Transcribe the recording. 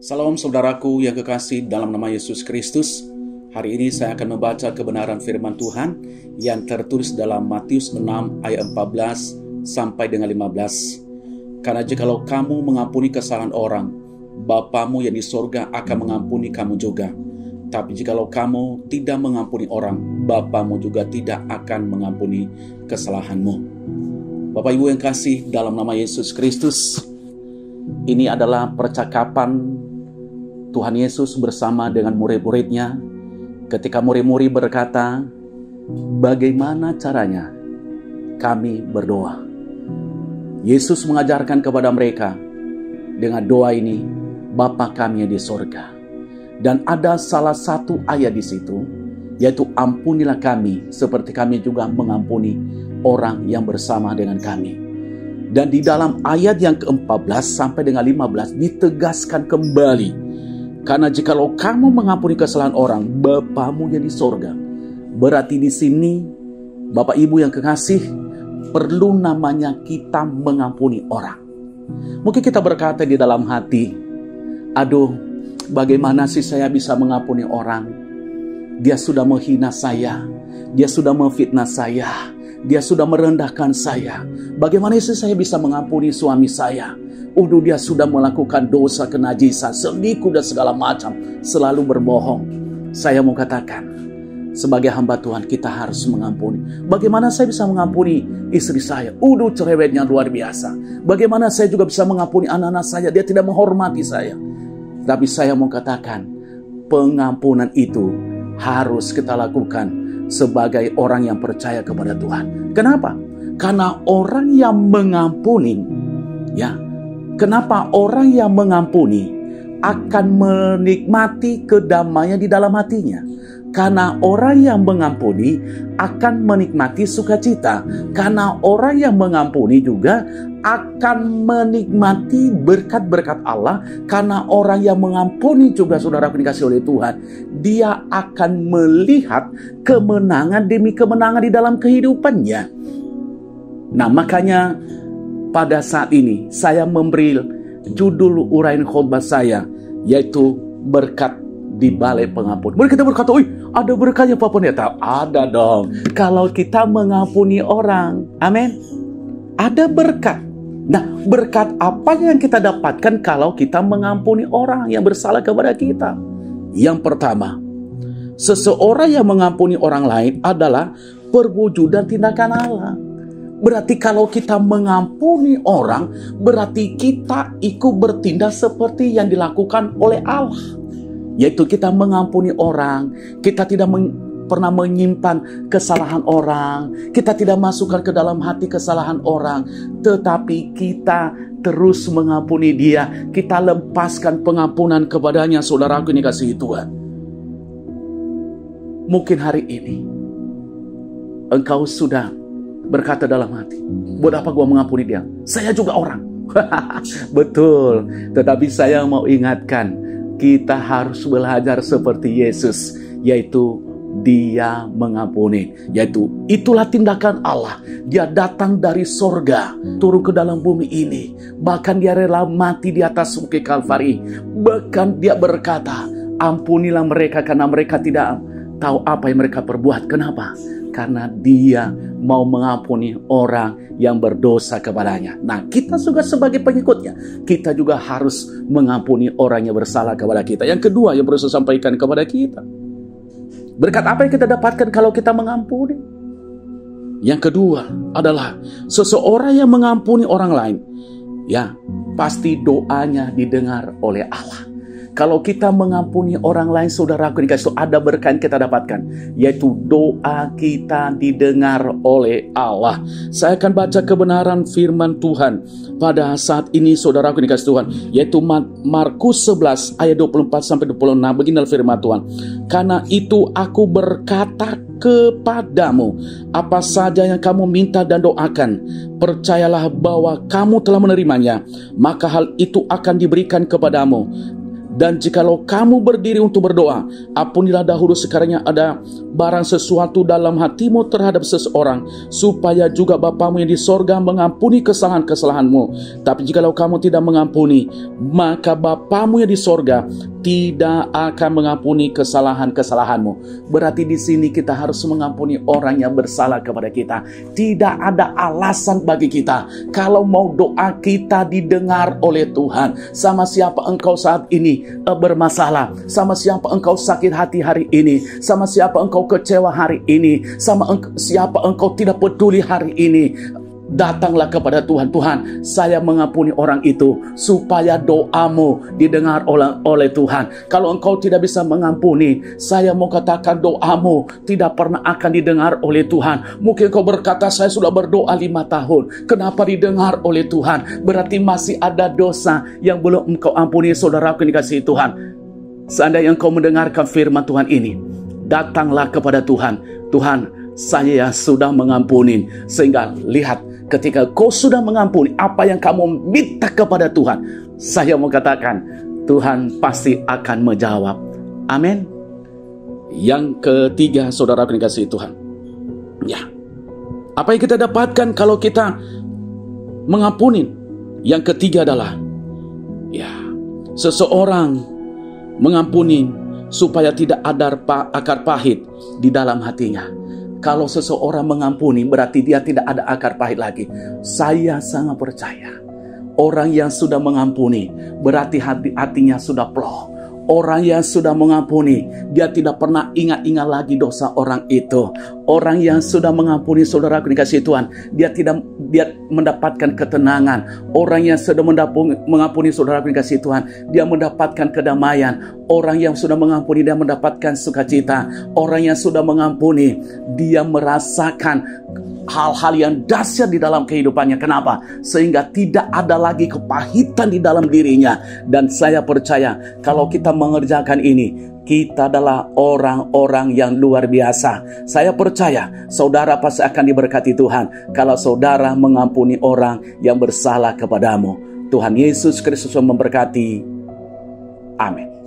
Salam saudaraku yang kekasih dalam nama Yesus Kristus. Hari ini saya akan membaca kebenaran firman Tuhan yang tertulis dalam Matius 6 ayat 14 sampai dengan 15. Karena jikalau kamu mengampuni kesalahan orang, Bapamu yang di sorga akan mengampuni kamu juga. Tapi jikalau kamu tidak mengampuni orang, Bapamu juga tidak akan mengampuni kesalahanmu. Bapak Ibu yang kasih dalam nama Yesus Kristus, ini adalah percakapan Tuhan Yesus bersama dengan murid-muridnya ketika murid-murid berkata, bagaimana caranya kami berdoa? Yesus mengajarkan kepada mereka dengan doa ini, Bapa kami yang di sorga. Dan ada salah satu ayat di situ, yaitu ampunilah kami seperti kami juga mengampuni orang yang bersama dengan kami. Dan di dalam ayat yang ke-14 sampai dengan 15 ditegaskan kembali, karena jikalau kamu mengampuni kesalahan orang, Bapamu yang di sorga. Berarti di sini, Bapak Ibu yang kekasih, perlu namanya kita mengampuni orang. Mungkin kita berkata di dalam hati, aduh, bagaimana sih saya bisa mengampuni orang? Dia sudah menghina saya, dia sudah memfitnah saya, dia sudah merendahkan saya. Bagaimana sih saya bisa mengampuni suami saya? Dia sudah melakukan dosa kenajisan, selingkuh dan segala macam, selalu berbohong. Saya mau katakan, sebagai hamba Tuhan kita harus mengampuni. Bagaimana saya bisa mengampuni istri saya? Cerewetnya luar biasa. Bagaimana saya juga bisa mengampuni anak-anak saya? Dia tidak menghormati saya. Tapi saya mau katakan, pengampunan itu harus kita lakukan sebagai orang yang percaya kepada Tuhan. Kenapa? Karena orang yang mengampuni, kenapa orang yang mengampuni akan menikmati kedamaian di dalam hatinya? Karena orang yang mengampuni akan menikmati sukacita. Karena orang yang mengampuni juga akan menikmati berkat-berkat Allah. Karena orang yang mengampuni juga, saudara dikasih oleh Tuhan, dia akan melihat kemenangan demi kemenangan di dalam kehidupannya. Nah, makanya pada saat ini saya memberi judul uraian khotbah saya, yaitu berkat di balai pengampun. Mungkin kita berkata, ada berkatnya Pak Pendeta? Ada dong. Kalau kita mengampuni orang, amin, ada berkat. Nah, berkat apa yang kita dapatkan kalau kita mengampuni orang yang bersalah kepada kita? Yang pertama, seseorang yang mengampuni orang lain adalah perwujudan tindakan Allah. Berarti kalau kita mengampuni orang, berarti kita ikut bertindak seperti yang dilakukan oleh Allah. Yaitu kita mengampuni orang, kita tidak pernah menyimpan kesalahan orang, kita tidak masukkan ke dalam hati kesalahan orang, tetapi kita terus mengampuni dia, kita lepaskan pengampunan kepadanya. Saudaraku ini kasih Tuhan. Mungkin hari ini engkau sudah berkata dalam hati, buat apa gua mengampuni dia? Saya juga orang. Betul, tetapi saya mau ingatkan, kita harus belajar seperti Yesus, yaitu dia mengampuni. Yaitu itulah tindakan Allah. Dia datang dari sorga, turun ke dalam bumi ini. Bahkan dia rela mati di atas bukit Kalvari. Bahkan dia berkata, ampunilah mereka karena mereka tidak tahu apa yang mereka perbuat. Kenapa? Karena dia mau mengampuni orang yang berdosa kepadanya. Nah, kita juga sebagai pengikutnya, kita juga harus mengampuni orang yang bersalah kepada kita. Yang kedua yang perlu saya sampaikan kepada kita, berkat apa yang kita dapatkan kalau kita mengampuni? Yang kedua adalah seseorang yang mengampuni orang lain, pasti doanya didengar oleh Allah. Kalau kita mengampuni orang lain, saudaraku dikasih, ada berkat yang kita dapatkan, yaitu doa kita didengar oleh Allah. Saya akan baca kebenaran firman Tuhan pada saat ini, saudaraku dikasih Tuhan, yaitu Markus 11 ayat 24-26. Beginilah firman Tuhan. Karena itu aku berkata kepadamu, apa saja yang kamu minta dan doakan, percayalah bahwa kamu telah menerimanya, maka hal itu akan diberikan kepadamu. Dan jikalau kamu berdiri untuk berdoa, ampunilah dahulu sekiranya ada barang sesuatu dalam hatimu terhadap seseorang, supaya juga Bapamu yang di sorga mengampuni kesalahan-kesalahanmu. Tapi jikalau kamu tidak mengampuni, maka Bapamu yang di sorga tidak akan mengampuni kesalahan-kesalahanmu. Berarti di sini kita harus mengampuni orang yang bersalah kepada kita. Tidak ada alasan bagi kita kalau mau doa kita didengar oleh Tuhan. Sama siapa engkau saat ini bermasalah, sama siapa engkau sakit hati hari ini, sama siapa engkau kecewa hari ini, siapa engkau tidak peduli hari ini, datanglah kepada Tuhan. Tuhan, saya mengampuni orang itu, supaya doamu didengar oleh Tuhan. Kalau engkau tidak bisa mengampuni, saya mau katakan doamu tidak pernah akan didengar oleh Tuhan. Mungkin kau berkata, saya sudah berdoa 5 tahun, kenapa didengar oleh Tuhan? Berarti masih ada dosa yang belum engkau ampuni. Saudaraku yang dikasihi Tuhan, seandainya engkau mendengarkan firman Tuhan ini, datanglah kepada Tuhan. Tuhan, saya sudah mengampuni. Sehingga lihat, ketika kau sudah mengampuni apa yang kamu minta kepada Tuhan, saya mau katakan, Tuhan pasti akan menjawab. Amin. Yang ketiga, saudara yang dikasihi Tuhan, ya, apa yang kita dapatkan kalau kita mengampuni? Yang ketiga adalah, ya, seseorang mengampuni supaya tidak ada akar pahit di dalam hatinya. Kalau seseorang mengampuni, berarti dia tidak ada akar pahit lagi. Saya sangat percaya, orang yang sudah mengampuni, berarti hatinya sudah plong. Orang yang sudah mengampuni, dia tidak pernah ingat-ingat lagi dosa orang itu. Orang yang sudah mengampuni, saudara dikasihi Tuhan, dia mendapatkan ketenangan. Orang yang sudah mengampuni, saudara dikasihi Tuhan, dia mendapatkan kedamaian. Orang yang sudah mengampuni, dia mendapatkan sukacita. Orang yang sudah mengampuni, dia merasakan hal-hal yang dahsyat di dalam kehidupannya. Kenapa? Sehingga tidak ada lagi kepahitan di dalam dirinya. Dan saya percaya kalau kita mengerjakan ini, kita adalah orang-orang yang luar biasa. Saya percaya saudara pasti akan diberkati Tuhan kalau saudara mengampuni orang yang bersalah kepadamu. Tuhan Yesus Kristus memberkati. Amin.